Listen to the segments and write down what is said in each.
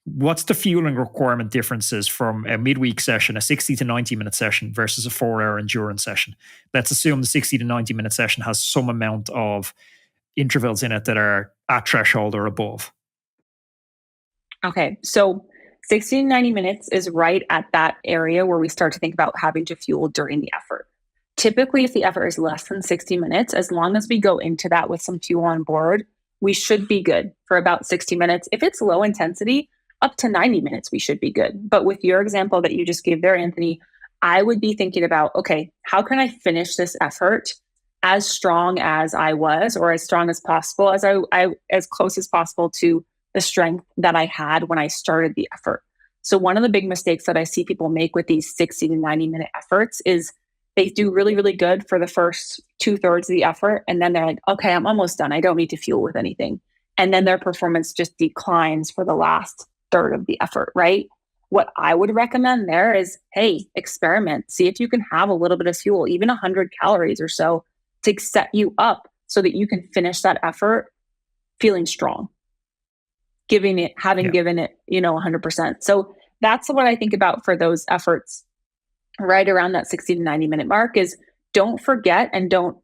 what's the fueling requirement differences from a midweek session, a 60 to 90 minute session versus a 4-hour endurance session? Let's assume the 60 to 90 minute session has some amount of intervals in it that are at threshold or above. Okay, so 60 to 90 minutes is right at that area where we start to think about having to fuel during the effort. Typically, if the effort is less than 60 minutes, as long as we go into that with some fuel on board, we should be good for about 60 minutes. If it's low intensity, up to 90 minutes, we should be good. But with your example that you just gave there, Anthony, I would be thinking about, okay, how can I finish this effort as strong as I was, or as strong as possible, as close as possible to the strength that I had when I started the effort. So one of the big mistakes that I see people make with these 60 to 90 minute efforts is they do really, really good for the first 2/3 of the effort. And then they're like, okay, I'm almost done. I don't need to fuel with anything. And then their performance just declines for the last third of the effort, right? What I would recommend there is, hey, experiment. See if you can have a little bit of fuel, even 100 calories or so, to set you up so that you can finish that effort feeling strong. Given it 100%. So that's what I think about for those efforts right around that 60 to 90 minute mark is don't forget and don't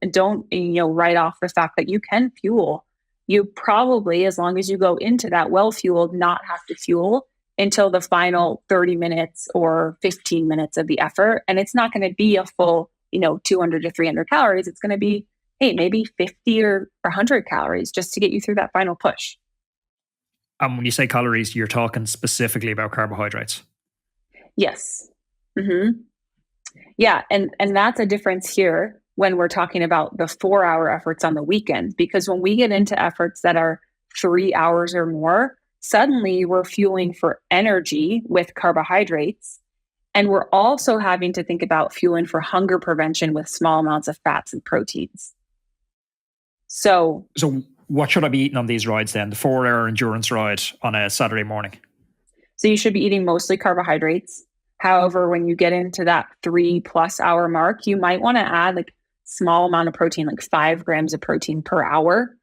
write off the fact that you can fuel. You probably, as long as you go into that well-fueled, not have to fuel until the final 30 minutes or 15 minutes of the effort. And it's not going to be a full, 200 to 300 calories. It's going to be, hey, maybe 50 or 100 calories just to get you through that final push. When you say calories, you're talking specifically about carbohydrates. Yes. Mm-hmm. Yeah. And that's a difference here when we're talking about the 4-hour efforts on the weekend, because when we get into efforts that are 3 hours or more, suddenly we're fueling for energy with carbohydrates. And we're also having to think about fueling for hunger prevention with small amounts of fats and proteins. So what should I be eating on these rides then? The 4-hour endurance ride on a Saturday morning? So you should be eating mostly carbohydrates. However, when you get into that 3+ hour mark, you might want to add like small amount of protein, like 5 grams of protein per hour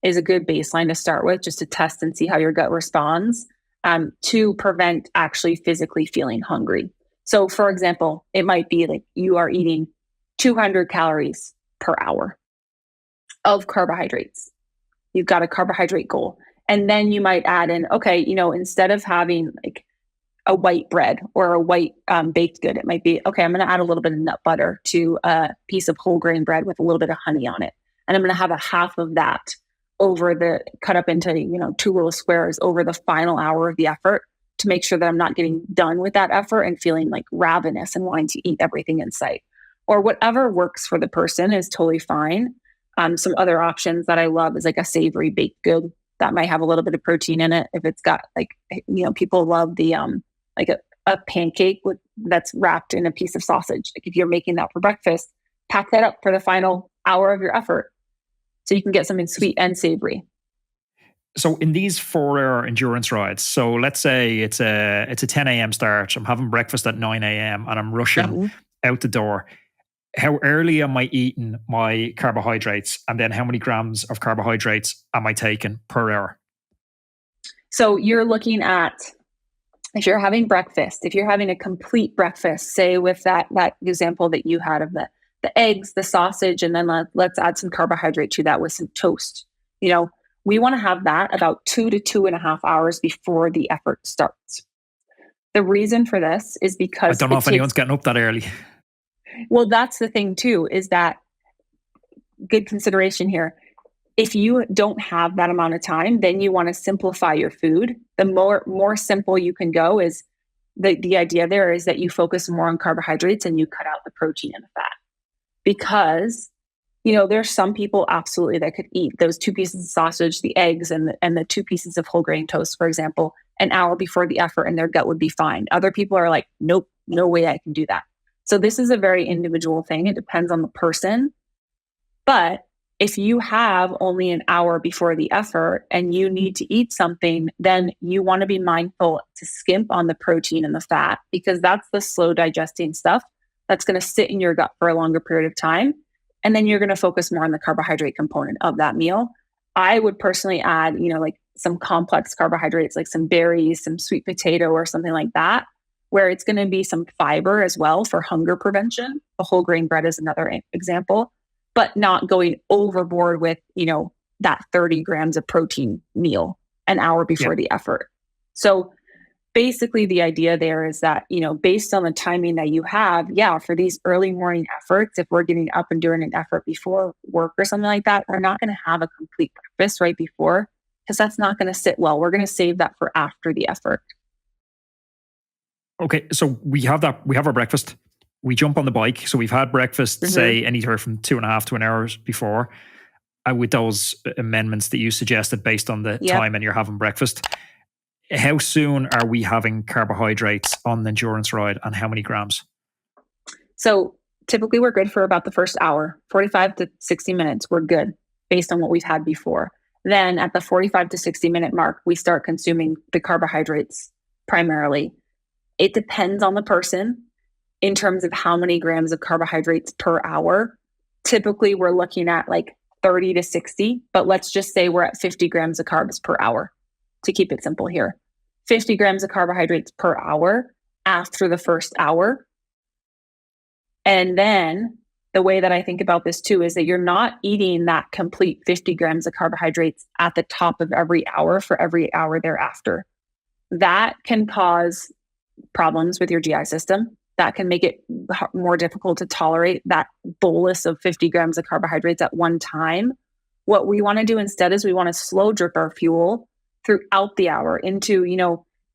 is a good baseline to start with, just to test and see how your gut responds, to prevent actually physically feeling hungry. So for example, it might be like you are eating 200 calories per hour of carbohydrates. You've got a carbohydrate goal. And then you might add in, okay, instead of having like a white bread or a white baked good, it might be, okay, I'm going to add a little bit of nut butter to a piece of whole grain bread with a little bit of honey on it. And I'm going to have a half of that cut up into, 2 little squares over the final hour of the effort to make sure that I'm not getting done with that effort and feeling like ravenous and wanting to eat everything in sight. Or whatever works for the person is totally fine. Some other options that I love is like a savory baked good that might have a little bit of protein in it. If it's got people love the like a pancake that's wrapped in a piece of sausage. Like if you're making that for breakfast, pack that up for the final hour of your effort so you can get something sweet and savory. So in these 4-hour endurance rides, so let's say it's a 10 a.m. start. I'm having breakfast at 9 a.m. and I'm rushing out the door. How early am I eating my carbohydrates? And then how many grams of carbohydrates am I taking per hour? So you're looking at, if you're having breakfast, if you're having a complete breakfast, say with that example that you had of the eggs, the sausage, and then let's add some carbohydrate to that with some toast. We want to have that about 2 to 2.5 hours before the effort starts. The reason for this is because I don't know if anyone's getting up that early. Well, that's the thing too, is that good consideration here. If you don't have that amount of time, then you want to simplify your food. The more simple you can go is the idea there is that you focus more on carbohydrates and you cut out the protein and the fat. Because, there's some people absolutely that could eat those 2 pieces of sausage, the eggs, and the 2 pieces of whole grain toast, for example, an hour before the effort, and their gut would be fine. Other people are like, nope, no way I can do that. So this is a very individual thing. It depends on the person. But if you have only an hour before the effort and you need to eat something, then you want to be mindful to skimp on the protein and the fat, because that's the slow digesting stuff that's going to sit in your gut for a longer period of time. And then you're going to focus more on the carbohydrate component of that meal. I would personally add, like some complex carbohydrates, like some berries, some sweet potato or something like that, where it's going to be some fiber as well for hunger prevention. The whole grain bread is another example, but not going overboard with, that 30 grams of protein meal an hour before the effort. So basically the idea there is that, based on the timing that you have, for these early morning efforts, if we're getting up and doing an effort before work or something like that, we're not going to have a complete breakfast right before, because that's not going to sit well. We're going to save that for after the effort. Okay, so we have our breakfast. We jump on the bike. So we've had breakfast, say, anywhere from 2.5 to an hour before, with those amendments that you suggested based on the time and you're having breakfast. How soon are we having carbohydrates on the endurance ride, and how many grams? So typically we're good for about the first hour, 45 to 60 minutes. We're good based on what we've had before. Then at the 45 to 60 minute mark, we start consuming the carbohydrates primarily. It depends on the person in terms of how many grams of carbohydrates per hour. Typically, we're looking at like 30 to 60, but let's just say we're at 50 grams of carbs per hour to keep it simple here. 50 grams of carbohydrates per hour after the first hour. And then the way that I think about this too is that you're not eating that complete 50 grams of carbohydrates at the top of every hour for every hour thereafter. That can cause problems with your GI system. That can make it more difficult to tolerate that bolus of 50 grams of carbohydrates at one time. What we want to do instead is we want to slow drip our fuel throughout the hour into,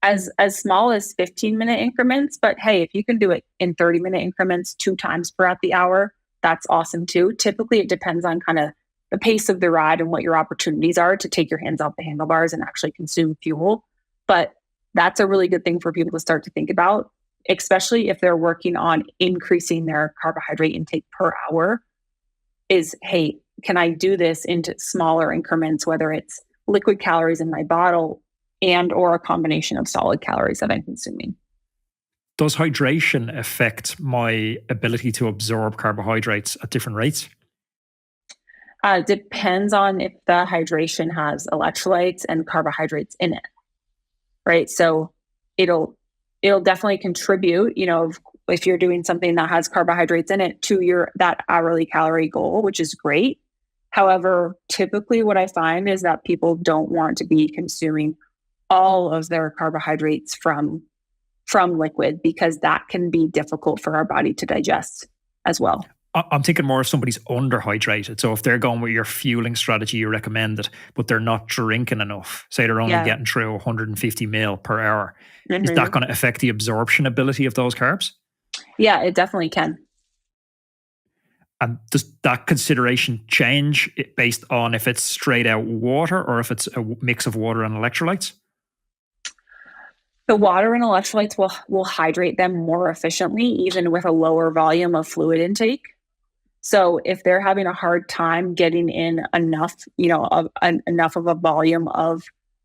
as small as 15-minute increments. But hey, if you can do it in 30-minute increments 2 times throughout the hour, that's awesome too. Typically, it depends on kind of the pace of the ride and what your opportunities are to take your hands off the handlebars and actually consume fuel. But that's a really good thing for people to start to think about, especially if they're working on increasing their carbohydrate intake per hour, is, hey, can I do this into smaller increments, whether it's liquid calories in my bottle and or a combination of solid calories that I'm consuming. Does hydration affect my ability to absorb carbohydrates at different rates? Depends on if the hydration has electrolytes and carbohydrates in it, right? So it'll definitely contribute, if you're doing something that has carbohydrates in it, to that hourly calorie goal, which is great. However, typically what I find is that people don't want to be consuming all of their carbohydrates from liquid, because that can be difficult for our body to digest as well. I'm thinking more if somebody's underhydrated. So if they're going with your fueling strategy, you recommend it, but they're not drinking enough. Say they're only getting through 150 ml per hour. Is that going to affect the absorption ability of those carbs? Yeah, it definitely can. And does that consideration change based on if it's straight out water or if it's a mix of water and electrolytes? The water and electrolytes will hydrate them more efficiently, even with a lower volume of fluid intake. So if they're having a hard time getting in enough, enough of a volume of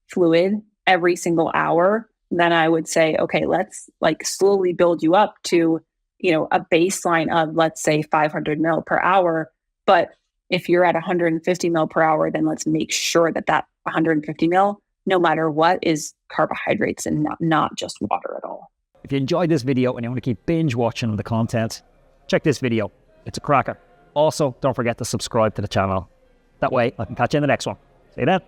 fluid every single hour, then I would say, okay, let's slowly build you up to, a baseline of, let's say, 500 ml per hour. But if you're at 150 ml per hour, then let's make sure that 150 ml, no matter what, is carbohydrates and not just water at all. If you enjoyed this video and you want to keep binge watching the content, check this video. It's a cracker. Also, don't forget to subscribe to the channel. That way I can catch you in the next one. See you then.